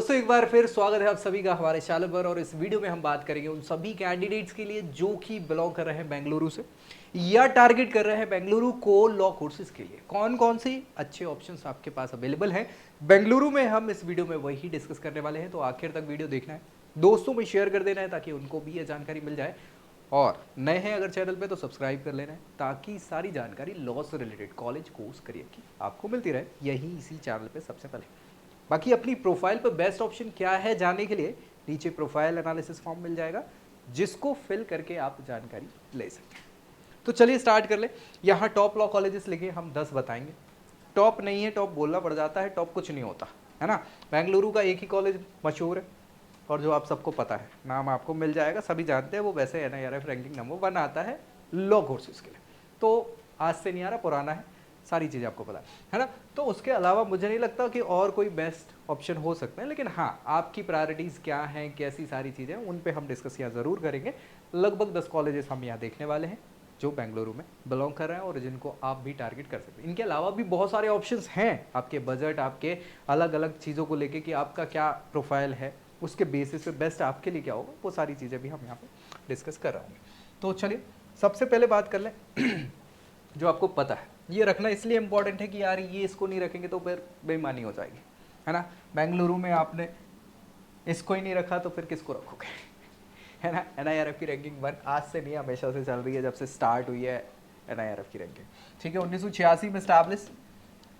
दोस्तों एक बार फिर स्वागत है आप सभी का हमारे चैनल पर। और इस वीडियो में हम बात करेंगे उन सभी कैंडिडेट्स के लिए जो कि बिलोंग कर रहे हैं बेंगलुरु से या टारगेट कर रहे हैं बेंगलुरु को लॉ कोर्सेज के लिए। कौन कौन से अच्छे ऑप्शंस आपके पास अवेलेबल हैं बेंगलुरु में, हम इस वीडियो में वही डिस्कस करने वाले हैं। तो आखिर तक वीडियो देखना है, दोस्तों में शेयर कर देना है ताकि उनको भी ये जानकारी मिल जाए। और नए हैं अगर चैनल पे तो सब्सक्राइब कर लेना है ताकि सारी जानकारी लॉ से रिलेटेड कॉलेज कोर्स करियर की आपको मिलती रहे, यही इसी चैनल पे सबसे पहले। बाकी अपनी प्रोफाइल पर बेस्ट ऑप्शन क्या है जानने के लिए नीचे प्रोफाइल एनालिसिस फॉर्म मिल जाएगा, जिसको फिल करके आप जानकारी ले सकते हैं। तो चलिए स्टार्ट कर ले। यहाँ टॉप लॉ कॉलेजेस लेके हम 10 बताएंगे। टॉप नहीं है, टॉप बोलना पड़ जाता है, टॉप कुछ नहीं होता है ना। बेंगलुरु का एक ही कॉलेज मशहूर है और जो आप सबको पता है, नाम आपको मिल जाएगा, सभी जानते हैं, वो वैसे NIRF रैंकिंग नंबर 1 आता है लॉ कोर्सेज के लिए। तो आज से नहीं आ रहा, पुराना है, सारी चीज़ें आपको पता है ना। तो उसके अलावा मुझे नहीं लगता कि और कोई बेस्ट ऑप्शन हो सकता है, लेकिन हाँ आपकी प्रायोरिटीज़ क्या हैं, कैसी सारी चीज़ें उन पे हम डिस्कस यहाँ ज़रूर करेंगे। लगभग 10 कॉलेजेस हम यहाँ देखने वाले हैं जो बेंगलुरु में बिलोंग कर रहे हैं और जिनको आप भी टारगेट कर सकते हैं। इनके अलावा भी बहुत सारे ऑप्शंस हैं, आपके बजट, आपके अलग अलग चीज़ों को लेके कि आपका क्या प्रोफाइल है, उसके बेसिस पे बेस्ट आपके लिए क्या होगा, वो सारी चीज़ें भी हम यहाँ पे डिस्कस कर रहे होंगे। तो चलिए सबसे पहले बात कर लें जो आपको पता है। ये रखना इसलिए इंपॉर्टेंट है कि यार ये इसको नहीं रखेंगे तो फिर बेईमानी हो जाएगी, है ना। बेंगलुरु में आपने इसको ही नहीं रखा तो फिर किसको रखोगे है ना। NIRF की रैंकिंग 1 आज से नहीं, हमेशा से चल रही है, जब से स्टार्ट हुई है NIRF की रैंकिंग। ठीक है, 1986 में स्टैब्लिश।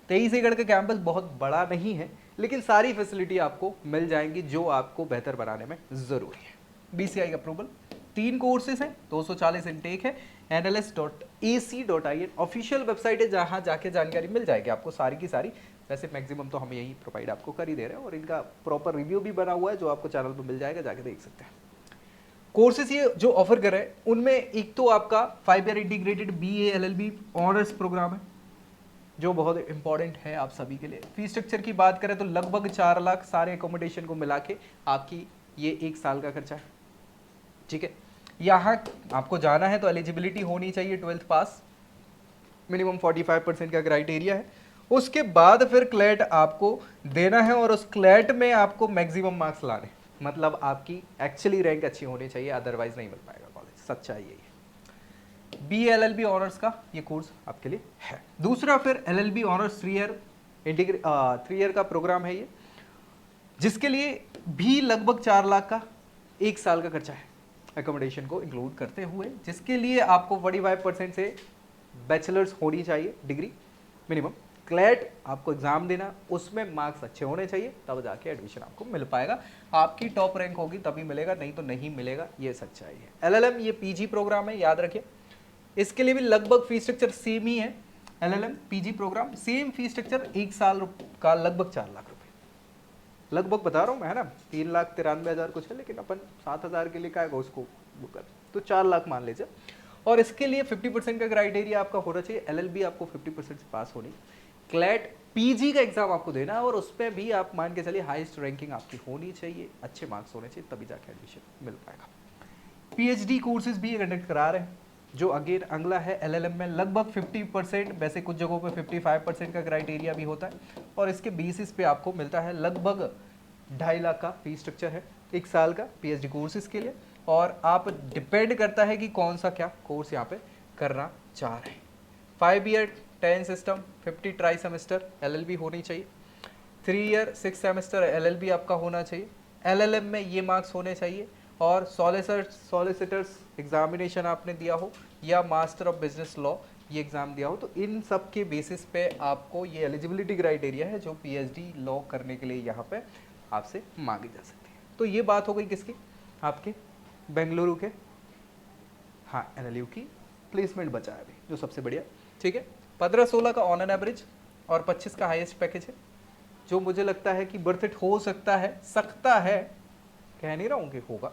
23 एकड़ का कैंपस बहुत बड़ा नहीं है, लेकिन सारी फैसिलिटी आपको मिल जाएंगी जो आपको बेहतर बनाने में ज़रूरी है। BCI अप्रूवल, 3 कोर्सेज हैं, 240 इनटेक है। nls.ac.in ऑफिशियल वेबसाइट है, जहां जाके जानकारी मिल जाएगी आपको सारी की सारी। वैसे मैक्सिमम तो हम यही प्रोवाइड आपको कर ही दे रहे हैं और इनका प्रॉपर रिव्यू भी बना हुआ है जो आपको चैनल पर मिल जाएगा, जाके देख सकते हैं। कोर्सेज ये जो ऑफर कर रहे हैं उनमें एक तो आपका 5 year integrated BA LLB honours programme है जो बहुत इंपॉर्टेंट है आप सभी के लिए। फी स्ट्रक्चर की बात करें तो लगभग 4 लाख सारे एकोमोडेशन को मिला के आपकी ये 1 साल का खर्चा है। ठीक है, यहाँ आपको जाना है तो एलिजिबिलिटी होनी चाहिए 12th पास, मिनिमम 45% का क्राइटेरिया है। उसके बाद फिर क्लैट आपको देना है और उस क्लैट में आपको मैक्सिमम मार्क्स लाने, मतलब आपकी एक्चुअली रैंक अच्छी होनी चाहिए, अदरवाइज नहीं मिल पाएगा कॉलेज, सच्चाई यही है। BA LLB ऑनर्स का ये कोर्स आपके लिए है। दूसरा फिर LLB ऑनर्स 3 ईयर का प्रोग्राम है ये, जिसके लिए भी लगभग 4 लाख का 1 साल का खर्चा है एकोमोडेशन को इंक्लूड करते हुए, जिसके लिए आपको 45% से बैचलर्स होनी चाहिए डिग्री मिनिमम। क्लैट आपको एग्जाम देना, उसमें मार्क्स अच्छे होने चाहिए, तब जाके एडमिशन आपको मिल पाएगा। आपकी टॉप रैंक होगी तभी मिलेगा, नहीं तो नहीं मिलेगा, ये सच्चाई है। LLM ये PG प्रोग्राम है, याद रखिए। इसके लिए भी लगभग फी स्ट्रक्चर सेम ही है। LLM PG programme same fee structure, 1 साल का लगभग 4 लाख रुपए, लगभग बता रहा हूँ मैं, है ना। 3,93,000 कुछ है, लेकिन अपन 7,000 के लिए क्या है उसको बुक कर, तो 4 लाख मान लीजिए। और इसके लिए 50% का क्राइटेरिया आपका होना चाहिए। LLB आपको 50% से पास होनी। क्लैट PG का एग्जाम आपको देना है और उस पर भी आप मान के चलिए हाईएस्ट रैंकिंग आपकी होनी चाहिए, अच्छे मार्क्स होने चाहिए, तभी जाके एडमिशन मिल पाएगा। PhD कोर्सेज भी कंडक्ट करा रहे हैं जो अगेन अगला है LLM में लगभग 50%, वैसे कुछ जगहों पे 55% का क्राइटेरिया भी होता है और इसके बेसिस पे आपको मिलता है लगभग 2.5 लाख का फी स्ट्रक्चर है 1 साल का PhD कोर्सेज के लिए। और आप डिपेंड करता है कि कौन सा क्या कोर्स यहाँ पे करना चाह रहे हैं। 5 year 10 system 50 try semester LLB होनी चाहिए। 3 ईयर 6 सेमेस्टर LLB आपका होना चाहिए। LLM में ये मार्क्स होने चाहिए और सॉलिसिटर्स एग्जामिनेशन आपने दिया हो या मास्टर ऑफ बिजनेस लॉ ये एग्ज़ाम दिया हो, तो इन सब के बेसिस पे आपको ये एलिजिबिलिटी क्राइटेरिया है जो PhD लॉ करने के लिए यहाँ पे आपसे मांगी जा सकती है। तो ये बात हो गई किसकी, आपके बेंगलुरु के। हाँ, NLU की प्लेसमेंट बचा है अभी, जो सबसे बढ़िया। ठीक है, 15-16 का ऑन एन एवरेज और 25 का हाईएस्ट पैकेज है, जो मुझे लगता है कि बर्थ इट हो सकता है, कह नहीं रहा हूँ कि होगा,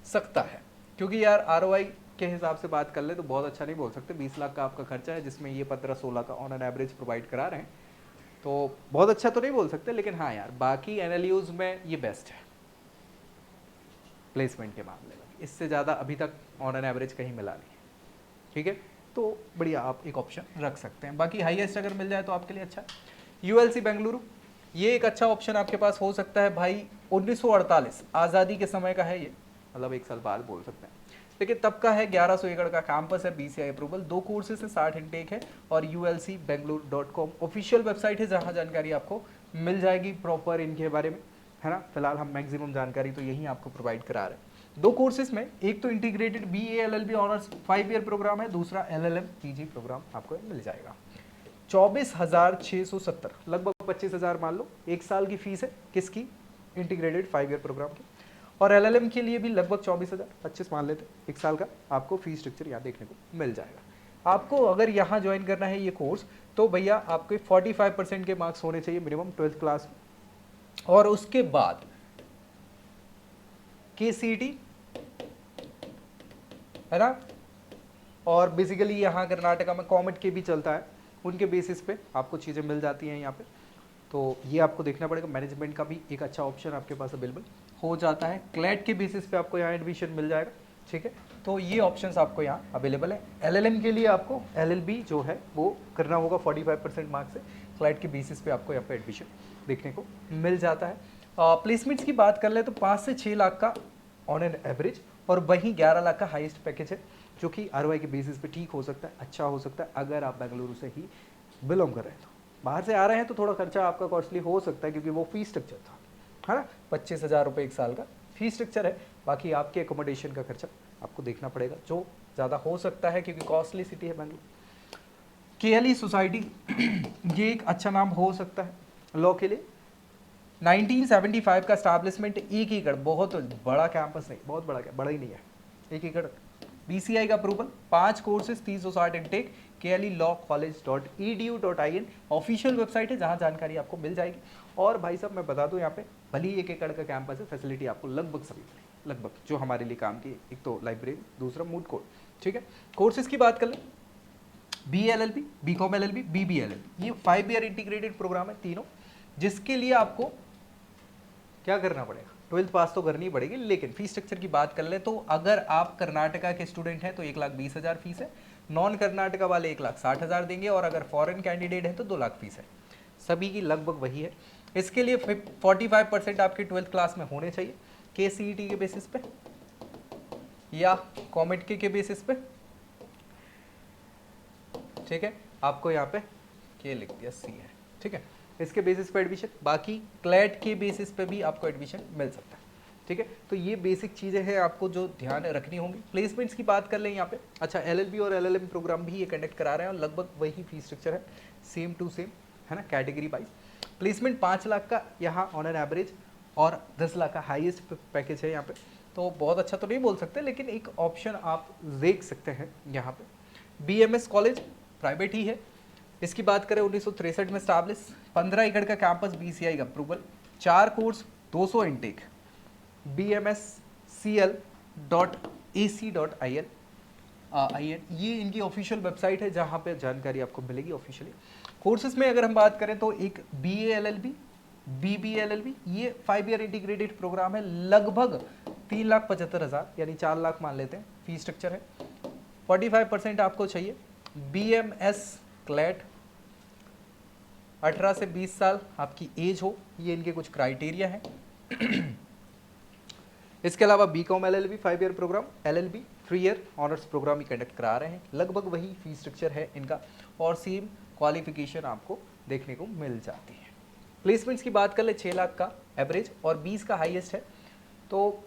सकता है, क्योंकि यार ROI के हिसाब से बात कर ले तो बहुत अच्छा नहीं बोल सकते। 20 लाख का आपका खर्चा है जिसमें ये 15-16 का ऑन एन एवरेज प्रोवाइड करा रहे हैं, तो बहुत अच्छा तो नहीं बोल सकते, लेकिन हाँ यार बाकी NLUs में ये बेस्ट है प्लेसमेंट के मामले में, इससे ज़्यादा अभी तक ऑन एन एवरेज कहीं मिला नहीं है। ठीक है, तो बढ़िया आप एक ऑप्शन रख सकते हैं। बाकी हाईएस्ट अगर मिल जाए तो आपके लिए अच्छा है। ULC बेंगलुरु ये एक अच्छा ऑप्शन आपके पास हो सकता है भाई। 1948 आज़ादी के समय का है ये, मतलब 1 साल बाद बोल सकते हैं, लेकिन तब का है। 1100 एकड़ का कैंपस है, BCI अप्रूवल, 2 कोर्सेज है, 60 इनटेक है, और ulcbangalore.com ऑफिशियल वेबसाइट है जहां जानकारी आपको मिल जाएगी प्रॉपर इनके बारे में, है ना। फिलहाल हम मैक्सिमम जानकारी तो यही आपको प्रोवाइड करा रहे हैं। 2 कोर्सेज में, एक तो integrated BA LLB honours 5 year programme है, दूसरा LLM PG प्रोग्राम आपको मिल जाएगा। 24,670, लगभग 25,000 मान लो 1 साल की फीस है किसकी, इंटीग्रेटेड 5 ईयर प्रोग्राम की। और LLM के लिए भी लगभग 24,000, 25 मान लेते 1 साल का आपको फीस स्ट्रक्चर यहाँ देखने को मिल जाएगा। आपको अगर यहाँ ज्वाइन करना है ये कोर्स, तो भैया आपके 45% के मार्क्स होने चाहिए मिनिमम 12th क्लास में, और उसके बाद KCET, है ना। और बेसिकली यहाँ कर्नाटका में कॉमेट के भी चलता है, उनके बेसिस पे आपको चीज़ें मिल जाती हैं यहाँ पे। तो ये आपको देखना पड़ेगा। मैनेजमेंट का भी एक अच्छा ऑप्शन आपके पास अवेलेबल हो जाता है, क्लैट के बेसिस पे आपको यहाँ एडमिशन मिल जाएगा, ठीक है। तो ये ऑप्शंस आपको यहाँ अवेलेबल है। LLM के लिए आपको LLB जो है वो करना होगा 45% मार्क्स से, क्लैट के बेसिस पे आपको यहाँ पे एडमिशन देखने को मिल जाता है। प्लेसमेंट्स की बात कर ले तो 5 से 6 लाख का ऑन एन एवरेज, और वहीं 11 लाख का हाईएस्ट पैकेज है, जो कि ROI के बेसिस पे ठीक हो सकता है, अच्छा हो सकता है अगर आप बेंगलुरु से ही बिलोंग कर रहे हैं। तो बाहर से आ रहे हैं तो थोड़ा खर्चा आपका कॉस्टली हो सकता है, क्योंकि वो फीस स्ट्रक्चर था, है ना। 25,000 रुपये 1 साल का फीस स्ट्रक्चर है। बाकी आपके एकोमोडेशन का खर्चा आपको देखना पड़ेगा, जो ज़्यादा हो सकता है क्योंकि कॉस्टली सिटी है बेंगलुरु। KLE सोसाइटी ये एक अच्छा नाम हो सकता है लॉ के लिए। 1975 का स्टैब्लिशमेंट, 1 एकड़, बहुत बड़ा कैंपस नहीं, बहुत बड़ा ही नहीं है, 1 एकड़। BCI का approval, 5 courses, 360 intake, kelylawcollege.edu.in official website है जहां जानकारी आपको मिल जाएगी। और भाई साहब मैं बता दूं, यहाँ पे भले ही 1 एकड़ का कैंपस है, फैसिलिटी आपको लगभग सभी मिलेगी, लगभग जो हमारे लिए काम की, एक तो लाइब्रेरी, दूसरा मूड कोर्ट, ठीक है। कोर्सेज की बात कर लें, BA LLB, BCom LLB, BB LLB, ये 5 ईयर इंटीग्रेटेड प्रोग्राम है तीनों, जिसके लिए आपको क्या करना पड़ेगा, 12th पास तो करनी पड़ेगी। लेकिन फीस स्ट्रक्चर की बात कर ले तो अगर आप कर्नाटका के स्टूडेंट हैं तो 1,20,000 फीस है, नॉन कर्नाटका वाले 1,60,000 देंगे, और अगर फॉरेन कैंडिडेट है तो 2 लाख फीस है। सभी की लगभग वही है। इसके लिए 45% आपके 12th क्लास में होने चाहिए, KCET के बेसिस पे या कॉमेट के बेसिस पे, ठीक है। आपको यहाँ पे के लिख दिया, C है, ठीक है। इसके बेसिस पे एडमिशन, बाकी क्लैट के बेसिस पे भी आपको एडमिशन मिल सकता है, ठीक है। तो ये बेसिक चीज़ें हैं आपको जो ध्यान रखनी होंगी। प्लेसमेंट्स की बात कर लें यहाँ पे, अच्छा LLB और LLM प्रोग्राम भी ये कंडक्ट करा रहे हैं, और लगभग वही फीस स्ट्रक्चर है, सेम टू सेम, है ना, कैटेगरी वाइज। प्लेसमेंट 5 लाख का यहाँ ऑन एन एवरेज, और 10 लाख का हाईएस्ट पैकेज है यहाँ पे। तो बहुत अच्छा तो नहीं बोल सकते, लेकिन एक ऑप्शन आप देख सकते हैं यहाँ पे। BMS कॉलेज प्राइवेट ही है। इसकी बात करें 1963 में स्टैब्लिश, 15 एकड़ का कैंपस, BCI का अप्रूवल, 4 कोर्स, 200 इनटेक, bmscl.ac.in ये इनकी ऑफिशियल वेबसाइट है जहां पे जानकारी आपको मिलेगी ऑफिशियली। कोर्सेज में अगर हम बात करें तो एक BA LLB, BB LLB, ये 5 ईयर इंटीग्रेटेड प्रोग्राम है, लगभग 3,75,000 यानी 4 लाख मान लेते हैं फीस स्ट्रक्चर है। 45% आपको चाहिए। BMS क्लैट, 18 से 20 साल आपकी एज हो, ये इनके कुछ क्राइटेरिया हैं। इसके अलावा BCom LLB 5 year programme, LLB 3 year honours programme ही कंडक्ट करा रहे हैं, लगभग वही फीस स्ट्रक्चर है इनका, और सेम क्वालिफिकेशन आपको देखने को मिल जाती है। प्लेसमेंट्स की बात कर ले, 6 लाख का एवरेज और 20 का हाईएस्ट है, तो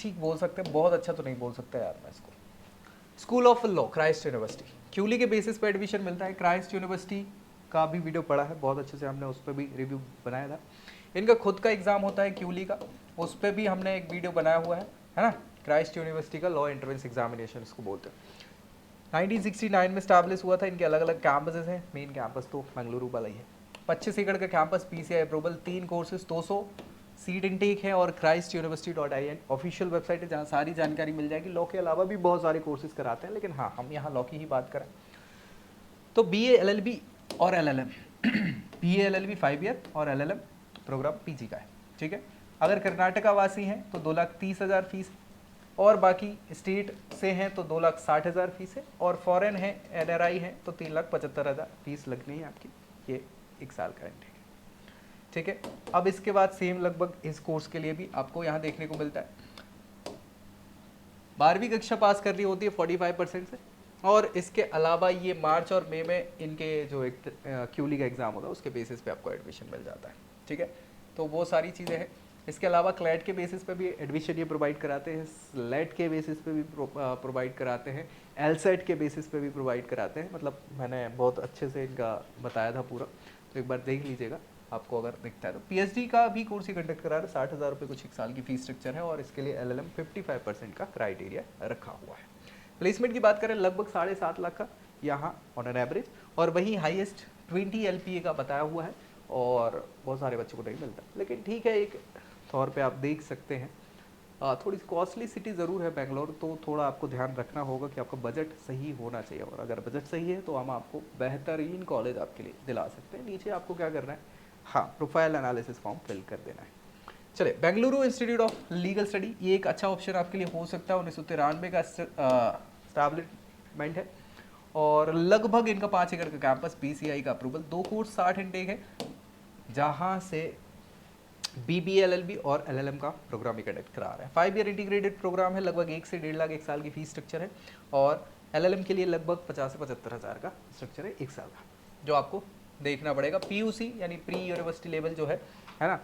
ठीक बोल सकते हैं, बहुत अच्छा तो नहीं बोल सकता यार मैं इसको। School of law, Christ University, क्यूली के बेसिस पे एडमिशन मिलता है। क्राइस्ट यूनिवर्सिटी का भी वीडियो पड़ा है, बहुत अच्छे से हमने उस पर भी रिव्यू बनाया था। इनका खुद का एग्जाम होता है क्यूली का, उस पर भी हमने एक वीडियो बनाया हुआ है ना। क्राइस्ट यूनिवर्सिटी का लॉ एंट्रेंस एग्जामिनेशन इसको बोलते हैं। 1969 में स्टैब्लिश हुआ था। इनके अलग अलग कैंपसेस हैं, मेन कैंपस तो बेंगलुरु वाला ही है। 25 एकड़ का campus, PCI approval, 3 courses, 200 seat intake है, और christuniversity.in ऑफिशियल वेबसाइट है जहाँ सारी जानकारी मिल जाएगी। लॉ के अलावा भी बहुत सारे कोर्सेज कराते हैं, लेकिन हाँ हम यहाँ लॉ की ही बात करें तो BA LLB और LLM BA LLB 5 ईयर और LLM प्रोग्राम PG का है, ठीक है। अगर कर्नाटका वासी हैं तो 2,30,000 फीस, और बाकी स्टेट से हैं तो 2,60,000 फीस है, और फॉरेन है NRI है तो 3,75,000 फीस लगनी है आपकी, ये 1 साल का इंटेक है। ठीक है। अब इसके बाद सेम लगभग इस कोर्स के लिए भी आपको यहाँ देखने को मिलता है 12वीं कक्षा पास करनी होती है 45% से, और इसके अलावा ये मार्च और मई में इनके जो एक क्यूली का एग्ज़ाम होता है उसके बेसिस पे आपको एडमिशन मिल जाता है, ठीक है। तो वो सारी चीज़ें हैं। इसके अलावा क्लैट के बेसिस पे भी एडमिशन ये प्रोवाइड कराते हैं, स्लेट के बेसिस पे भी प्रोवाइड कराते हैं, एलसेट के बेसिस पे भी प्रोवाइड कराते हैं। मतलब मैंने बहुत अच्छे से इनका बताया था पूरा, तो एक बार देख लीजिएगा आपको अगर दिखता है तो। पीएचडी का भी कोर्स ही कंडक्ट करा रहे हैं, 60,000 रुपये कुछ एक साल की फीस स्ट्रक्चर है, और इसके लिए एलएलएम 55% का क्राइटेरिया रखा हुआ है। प्लेसमेंट की बात करें लगभग 7.5 लाख का यहाँ ऑन एन एवरेज, और वहीं हाईएस्ट 20 LPA का बताया हुआ है, और बहुत सारे बच्चों को नहीं मिलता, लेकिन ठीक है एक तौर पे आप देख सकते हैं। थोड़ी कॉस्टली सिटी ज़रूर है बेंगलोर, तो थोड़ा आपको ध्यान रखना होगा कि आपका बजट सही होना चाहिए, और अगर बजट सही है तो हम आपको बेहतरीन कॉलेज आपके लिए दिला सकते हैं। नीचे आपको क्या करना है, हाँ, प्रोफाइल एनालिसिस फॉर्म फिल कर देना है। चले, Bengaluru institute of legal study, ये एक अच्छा ऑप्शन आपके लिए हो सकता है। 1993 का स्टैब्लिशमेंट है, और लगभग इनका 5 एकड़ का कैंपस, BCI का अप्रूवल, 2 कोर्स 60 इनटेक है, जहाँ से BBLLB और LLM का प्रोग्राम ही कंडक्ट करा रहा है। 5 ईयर इंटीग्रेटेड प्रोग्राम है, लगभग 1 से 1.5 लाख एक साल की फीस स्ट्रक्चर है, और LLM के लिए लगभग 50 से 75 हज़ार का स्ट्रक्चर है एक साल का, जो आपको देखना पड़ेगा। PUC यानी प्री यूनिवर्सिटी लेवल जो है ना,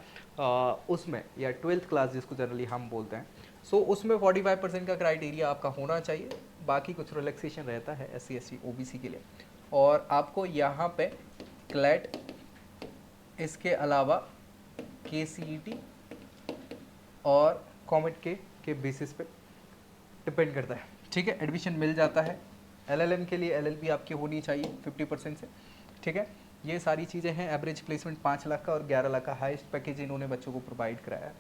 उसमें, या 12th क्लास जिसको जनरली हम बोलते हैं, सो उसमें 45% का क्राइटेरिया आपका होना चाहिए। बाकी कुछ रिलैक्सेशन रहता है SC ST OBC के लिए, और आपको यहाँ पे क्लैट, इसके अलावा KCET और कॉमेट के बेसिस पे डिपेंड करता है, ठीक है, एडमिशन मिल जाता है। LLM के लिए LLB आपकी होनी चाहिए 50% से, ठीक है। ये सारी चीज़ें हैं। एवरेज प्लेसमेंट 5 लाख का और 11 लाख का हाईएस्ट पैकेज इन्होंने बच्चों को प्रोवाइड कराया है।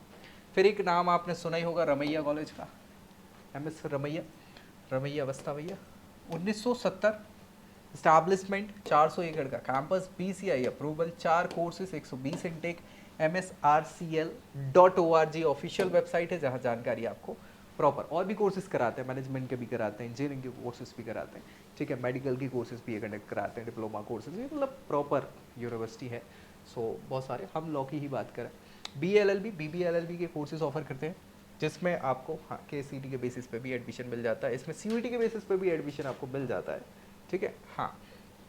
फिर एक नाम आपने सुना ही होगा रमैया कॉलेज का, MS रमैया अवस्था भैया, 1970 स्टैब्लिशमेंट, 400 एकड़ का campus, BCI approval, 4 courses, 120 intake, MSRCL.org official website है, जहां जानकारी आपको प्रॉपर और भी कोर्सेज कराते हैं, मैनेजमेंट के भी कराते हैं, इंजीनियरिंग के कोर्सेज भी कराते हैं, ठीक है, मेडिकल की कोर्सेज भी कंडक्ट कराते हैं, डिप्लोमा कोर्सेज, मतलब प्रॉपर यूनिवर्सिटी है। सो बहुत सारे, हम लॉ की ही बात करें, BLLB BBLLB के कोर्सेज ऑफर करते हैं, जिसमें आपको हाँ KCET के बेसिस पे भी एडमिशन मिल जाता है, इसमें CUET के बेसिस पे भी एडमिशन आपको मिल जाता है, ठीक है। हाँ,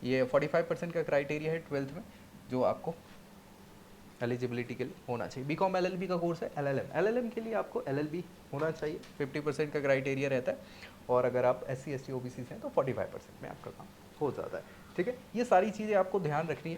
ये 45% का क्राइटेरिया है 12th में, जो आपको एलिजिबिलिटी के लिए होना चाहिए। BCom LLB का कोर्स है, LLM के लिए आपको LLB होना चाहिए, 50% का क्राइटेरिया रहता है, और अगर आप SC ST OBC से हैं तो 45% में आपका काम हो जाता है, ठीक है। ये सारी चीज़ें आपको ध्यान रखनी है।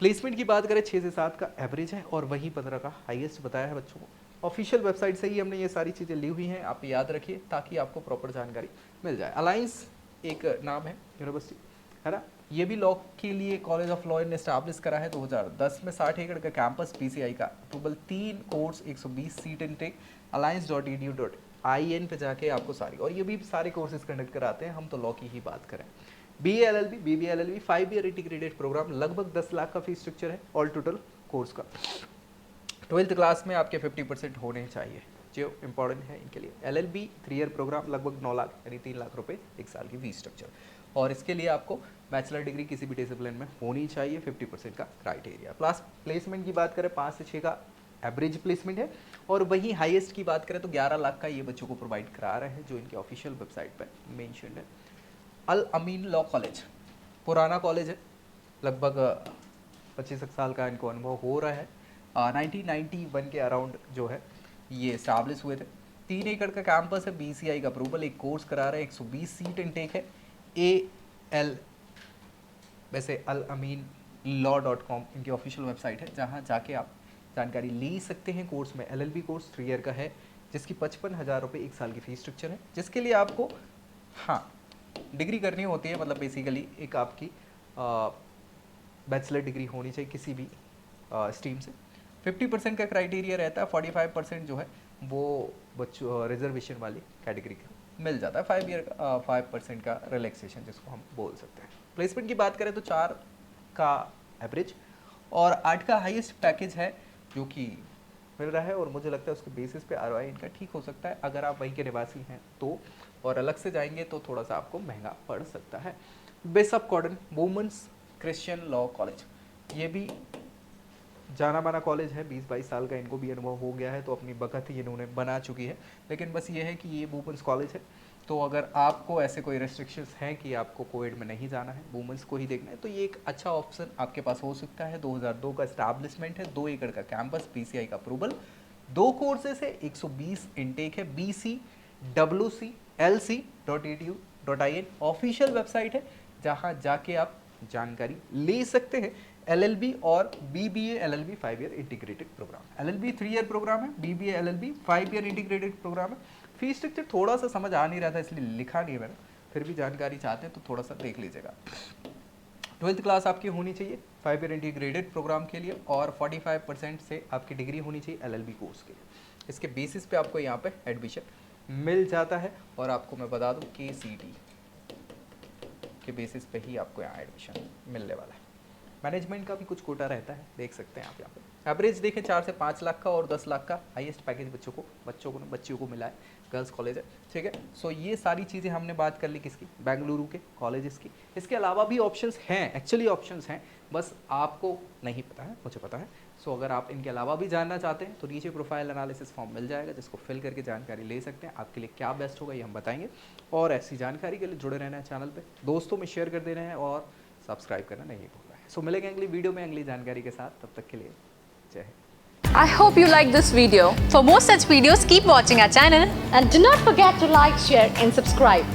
प्लेसमेंट की बात करें 6 से 7 का एवरेज है, और वहीं 15 का हाईएस्ट बताया है बच्चों को। ऑफिशियल वेबसाइट से ही हमने ये सारी चीज़ें ली हुई हैं, आप याद रखिए ताकि आपको प्रॉपर जानकारी मिल जाए। अलायंस एक नाम है यूनिवर्सिटी, है ना, ये भी लॉ के लिए कॉलेज ऑफ लॉ ने एस्टैब्लिश करा है 2010 में, 60 एकड़ का कैंपस, BCI का approval, 3 course, 120 seat intake, alliance.edu.in पे जाके आपको सारी, और ये भी सारे कोर्सेज कंडक्ट कराते हैं, हम तो लॉ की ही बात करें। BLLB BBLLB 5 year integrated programme, लगभग 10 लाख का फीस स्ट्रक्चर है ऑल टोटल कोर्स का। 12th क्लास में आपके 50% होने चाहिए, जो इम्पोर्टेंट है इनके लिए। LLB 3 ईयर प्रोग्राम, लगभग 9 लाख यानी 3 लाख रुपए एक साल की फीस स्ट्रक्चर, और इसके लिए आपको बैचलर डिग्री किसी भी डिसिप्लिन में होनी चाहिए, 50% का क्राइटेरिया। प्लस प्लेसमेंट की बात करें 5 से 6 का एवरेज प्लेसमेंट है, और वहीं हाईएस्ट की बात करें तो 11 लाख का ये बच्चों को प्रोवाइड करा रहे हैं, जो इनके ऑफिशियल वेबसाइट पर मेंशन है। अल अमीन लॉ कॉलेज पुराना कॉलेज है, लगभग 25 साल का इनको अनुभव हो रहा है। 1991 के अराउंड जो है ये इस्टेब्लिश हुए थे। 3 एकड़ का कैंपस है, BCI का अप्रूवल, एक कोर्स करा रहे हैं, 120 सीट इनटेक है। AL वैसे अल अमीन law.com इनकी ऑफिशियल वेबसाइट है, जहाँ जाके आप जानकारी ले सकते हैं। कोर्स में LLB कोर्स 3 ईयर का है, जिसकी 55,000 रुपये एक साल की फीस स्ट्रक्चर है, जिसके लिए आपको हाँ डिग्री करनी होती है, मतलब बेसिकली एक आपकी बैचलर डिग्री होनी चाहिए किसी भी स्ट्रीम से। 50% का क्राइटेरिया रहता है, 45% जो है वो बच्चों रिजर्वेशन वाली कैटेगरी का मिल जाता है। 5% का रिलैक्सेशन जिसको हम बोल सकते हैं। प्लेसमेंट की बात करें तो 4 का एवरेज और 8 का हाईएस्ट पैकेज है जो कि मिल रहा है, और मुझे लगता है उसके बेसिस पे ROI इनका ठीक हो सकता है अगर आप वहीं के निवासी हैं तो, और अलग से जाएंगे तो थोड़ा सा आपको महंगा पड़ सकता है। बेसअप कॉर्डन वुमेंस क्रिश्चियन लॉ कॉलेज, ये भी जाना माना कॉलेज है, 20-22 साल का इनको भी अनुभव हो गया है, तो अपनी बखत ही इन्होंने बना चुकी है। लेकिन बस ये है कि ये वुमेंस कॉलेज है, तो अगर आपको ऐसे कोई रेस्ट्रिक्शंस हैं कि आपको कोविड में नहीं जाना है, वुमेंस को ही देखना है, तो ये एक अच्छा ऑप्शन आपके पास हो सकता है। 2002 का इस्टेब्लिशमेंट है, 2 एकड़ का कैंपस, PCI का अप्रूवल, 2 कोर्सेज है, 120 इनटेक है, bcwclc.edu.in ऑफिशियल वेबसाइट है, जहाँ जाके आप जानकारी ले सकते हैं। LLB और BBA LLB 5 year integrated programme, LLB 3 year programme है, BBA LLB 5 year integrated programme है। फीस स्ट्रक्चर थोड़ा सा समझ आ नहीं रहा था इसलिए लिखा नहीं है मैंने, फिर भी जानकारी चाहते हैं तो थोड़ा सा देख लीजिएगा। 12th क्लास आपकी होनी चाहिए 5 ईयर इंटीग्रेटेड प्रोग्राम के लिए, और 45% से आपकी डिग्री होनी चाहिए LLB कोर्स के लिए। इसके बेसिस पे आपको यहाँ पे एडमिशन मिल जाता है, और आपको मैं बता दूँ KCT के बेसिस पे ही आपको यहाँ एडमिशन मिलने वाला है। मैनेजमेंट का भी कुछ कोटा रहता है, देख सकते हैं आप यहाँ पे। एवरेज देखें 4 से 5 लाख का और 10 लाख का हाईएस्ट पैकेज बच्चों को मिला है, गर्ल्स कॉलेज है, ठीक है। सो ये सारी चीज़ें हमने बात कर ली किसकी, बेंगलुरु के कॉलेजेस की। इसके अलावा भी ऑप्शंस हैं, एक्चुअली ऑप्शंस हैं, बस आपको नहीं पता है, मुझे पता है। सो अगर आप इनके अलावा भी जानना चाहते हैं तो नीचे प्रोफाइल एनालिसिस फॉर्म मिल जाएगा, जिसको फिल करके जानकारी ले सकते हैं। आपके लिए क्या बेस्ट होगा ये हम बताएंगे, और ऐसी जानकारी के लिए जुड़े रहना है चैनल पे, दोस्तों में शेयर कर दे रहे हैं और सब्सक्राइब करना नहीं भूलना है। सो मिलेंगे अगली वीडियो में अगली जानकारी के साथ, तब तक के लिए जय Hind. I hope you like this video. For more such videos, keep watching our channel. And do not forget to like, share and subscribe.